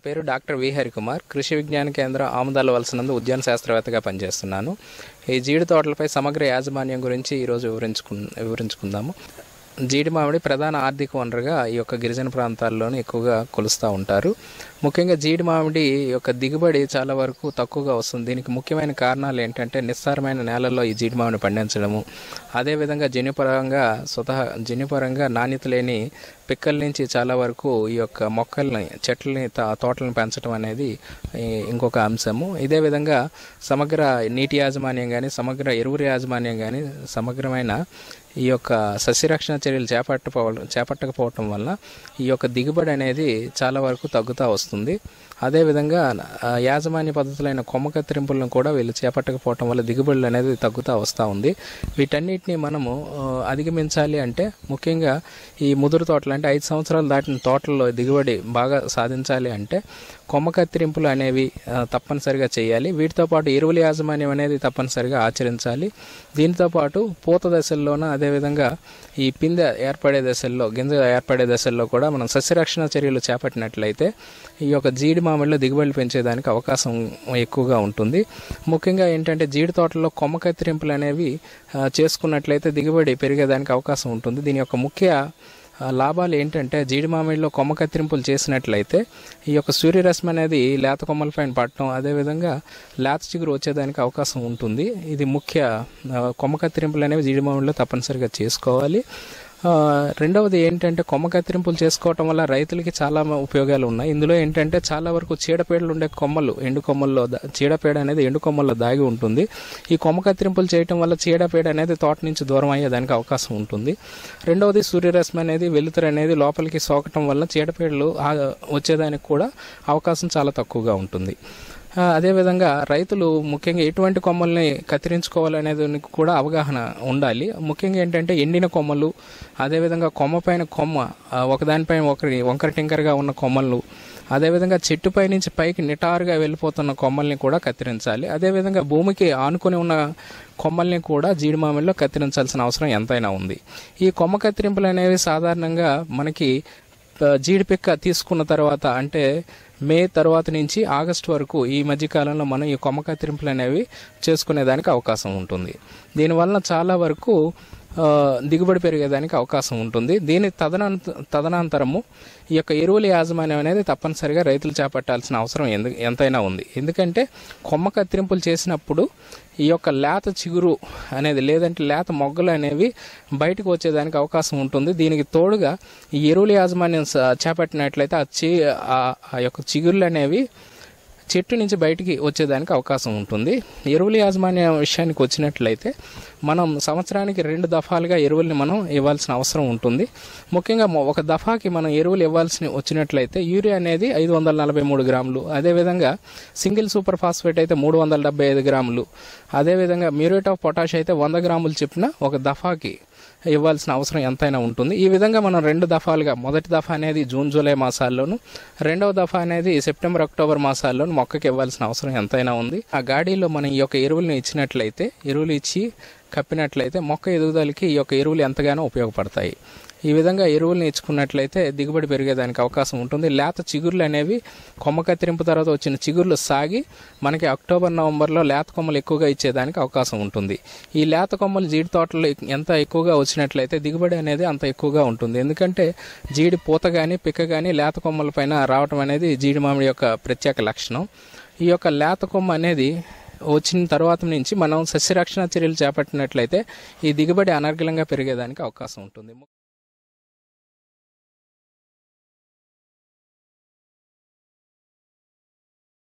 పేరు doctor V Harikumar. కృషి విజ్ఞాన కేంద్రం ఆముదాల వలసనందు ఉద్యాన శాస్త్రవేత్తగా పనిచేస్తున్నాను. ఈ జీడి తోటలపై సమగ్ర యాజమాన్యం గురించి ఈరోజు వివరించుకుందాము. జీడి మామిడి ప్రధాన ఆర్థిక వనరుగా ఈ యొక్క గిరిజన ప్రాంతాల్లోనే ఎక్కువగా కొలుస్తూ ఉంటారు. ముఖ్యంగా జీడి మామిడి యొక్క దిగుబడి చాలా వరకు తక్కువగా వస్తుంది. దీనికి ముఖ్యమైన కారణాలు ఏంటంటే నిస్సారమైన నేలల్లో ఈ జీడి మామిడి పండించడము, అదేవిధంగా జన్యుపరంగా నాణ్యత లేని పిక్కల నుంచి చాలా వరకు ఈ యొక్క మొక్కల్ని చెట్లని తోటలను పెంచడం అనేది ఇంకొక అంశము. ఇదే విధంగా సమగ్ర నీటి యాజమాన్యం కానీ సమగ్ర ఎరువుల యాజమాన్యం కానీ సమగ్రమైన ఈ యొక్క సస్యరక్షణ చర్యలు చేపట్టకపోవటం వల్ల ఈ యొక్క దిగుబడి అనేది చాలా వరకు తగ్గుతూ వస్తుంది. అదేవిధంగా యాజమాన్య పద్ధతులైన కొమ్మ కత్తిరింపులను కూడా వీళ్ళు చేపట్టకపోవటం వల్ల దిగుబడులు అనేది తగ్గుతూ వస్తూ ఉంది. వీటన్నిటిని మనము అధిగమించాలి అంటే ముఖ్యంగా ఈ ముదురు తోటలు అంటే 5 సంవత్సరాలు దాటిన తోటల్లో దిగుబడి బాగా సాధించాలి అంటే కొమ్మ కత్తిరింపులు అనేవి తప్పనిసరిగా చేయాలి. వీటితో పాటు ఎరువుల యాజమాన్యం అనేది తప్పనిసరిగా ఆచరించాలి. దీంతో పాటు పూత దశల్లోన అదేవిధంగా ఈ పిందె ఏర్పడే దశల్లో గింజ ఏర్పడే దశల్లో కూడా మనం సస్యరక్షణ చర్యలు చేపట్టినట్లయితే ఈ యొక్క జీడి మామిడిలో దిగుబడులు పెంచేదానికి అవకాశం ఎక్కువగా ఉంటుంది. ముఖ్యంగా ఏంటంటే జీడి తోటల్లో కొమ్మ కత్తిరింపులు అనేవి చేసుకున్నట్లయితే దిగుబడి పెరిగేదానికి అవకాశం ఉంటుంది. దీని యొక్క ముఖ్య లాభాలు ఏంటంటే జీడి మామిడిలో కొమ్మ కత్తిరింపులు చేసినట్లయితే ఈ యొక్క సూర్యరశ్మి అనేది లేత కొమ్మలపైన పడటం, అదేవిధంగా లేత చిగురు వచ్చేదానికి అవకాశం ఉంటుంది. ఇది ముఖ్య కొమ్మ కత్తిరింపులు అనేవి జీడి మామిడిలో తప్పనిసరిగా చేసుకోవాలి. రెండవది ఏంటంటే కొమ్మ కత్తిరింపులు చేసుకోవటం వల్ల రైతులకి చాలా ఉపయోగాలు ఉన్నాయి. ఇందులో ఏంటంటే చాలా వరకు చీడపీడలు ఉండే కొమ్మలు ఎండు కొమ్మల్లో చీడపీడ అనేది ఎండు కొమ్మల్లో దాగి ఉంటుంది. ఈ కొమ్మ కత్తిరింపులు చేయటం వల్ల చీడపీడ అనేది తోట నుంచి దూరం అయ్యేదానికి అవకాశం ఉంటుంది. రెండవది సూర్యరశ్మి అనేది వెలుతురు అనేది లోపలికి సోకటం వల్ల చీడపీడలు వచ్చేదానికి కూడా అవకాశం చాలా తక్కువగా ఉంటుంది. అదేవిధంగా రైతులు ముఖ్యంగా ఎటువంటి కొమ్మల్ని కత్తిరించుకోవాలనేది కూడా అవగాహన ఉండాలి. ముఖ్యంగా ఏంటంటే ఎండిన కొమ్మలు, అదేవిధంగా కొమ్మ పైన కొమ్మ ఒకదానిపైన వంకర టింకరగా ఉన్న కొమ్మలు, అదేవిధంగా చెట్టుపై నుంచి పైకి నిటారుగా వెళ్ళిపోతున్న కొమ్మల్ని కూడా కత్తిరించాలి. అదేవిధంగా భూమికి ఆనుకొని ఉన్న కొమ్మల్ని కూడా జీడి మామిడిలో కత్తిరించాల్సిన అవసరం ఎంతైనా ఉంది. ఈ కొమ్మ కత్తిరింపులు అనేవి సాధారణంగా మనకి జీడి పిక్క తీసుకున్న తర్వాత అంటే మే తర్వాత నుంచి ఆగస్టు వరకు ఈ మధ్యకాలంలో మనం ఈ కొమ్మ కత్తిరింపులు అనేవి చేసుకునేదానికి అవకాశం ఉంటుంది. దీనివల్ల చాలా వరకు దిగుబడి పెరిగేదానికి అవకాశం ఉంటుంది. దీని తదనంతరము ఈ యొక్క ఎరువుల యాజమాన్యం అనేది తప్పనిసరిగా రైతులు చేపట్టాల్సిన అవసరం ఎంతైనా ఉంది. ఎందుకంటే కొమ్మ కత్తిరింపులు చేసినప్పుడు ఈ యొక్క లేత చిగురు అనేది లేదంటే లేత మొగ్గలు అనేవి బయటకు వచ్చేదానికి అవకాశం ఉంటుంది. దీనికి తోడుగా ఈ ఎరువుల యాజమాన్యం చేపట్టినట్లయితే ఆ యొక్క చిగురులు అనేవి చెట్టు నుంచి బయటికి వచ్చేదానికి అవకాశం ఉంటుంది. ఎరువుల యాజమాన్య విషయానికి వచ్చినట్లయితే మనం సంవత్సరానికి 2 దఫాలుగా ఎరువుల్ని మనం ఇవ్వాల్సిన అవసరం ఉంటుంది. ముఖ్యంగా ఒక దఫాకి మనం ఎరువులు ఇవ్వాల్సి వచ్చినట్లయితే యూరియా అనేది 543 గ్రాములు, అదేవిధంగా సింగిల్ సూపర్ ఫాస్ఫేట్ అయితే 375 గ్రాములు, అదేవిధంగా మ్యూరేట్ ఆఫ్ పొటాష్ అయితే 100 గ్రాములు చొప్పున ఒక దఫాకి ఇవ్వాల్సిన అవసరం ఎంతైనా ఉంటుంది. ఈ విధంగా మనం 2 దఫాలుగా మొదటి దఫా అనేది జూన్ జూలై మాసాల్లోను, రెండవ దఫా అనేది సెప్టెంబర్ అక్టోబర్ మాసాల్లోను మొక్కకి ఇవ్వాల్సిన అవసరం ఎంతైనా ఉంది. ఆ గాడీలో మనం ఈ యొక్క ఎరువులను ఇచ్చినట్లయితే ఎరువులు ఇచ్చి కప్పినట్లయితే మొక్క ఎదుగుదలకి ఈ యొక్క ఎరువులు ఎంతగానో ఉపయోగపడతాయి. ఈ విధంగా ఎరువులను ఇచ్చుకున్నట్లయితే దిగుబడి పెరిగేదానికి అవకాశం ఉంటుంది. లేత చిగుర్లు అనేవి కొమ్మ కత్తిరింపు తర్వాత వచ్చిన చిగుర్లు సాగి మనకి అక్టోబర్ నవంబర్లో లేత కొమ్మలు ఎక్కువగా ఇచ్చేదానికి అవకాశం ఉంటుంది. ఈ లేత కొమ్మలు జీడి తోటలో ఎంత ఎక్కువగా వచ్చినట్లయితే దిగుబడి అనేది అంత ఎక్కువగా ఉంటుంది. ఎందుకంటే జీడి పూత కానీ పిక్క కానీ లేత కొమ్మల పైన రావటం అనేది జీడి మామిడి యొక్క ప్రత్యేక లక్షణం. ఈ యొక్క లేత కొమ్మ అనేది వచ్చిన తర్వాత నుంచి మనం సస్యరక్షణ చర్యలు చేపట్టినట్లయితే ఈ దిగుబడి అనర్గళంగా పెరిగేదానికి అవకాశం ఉంటుంది.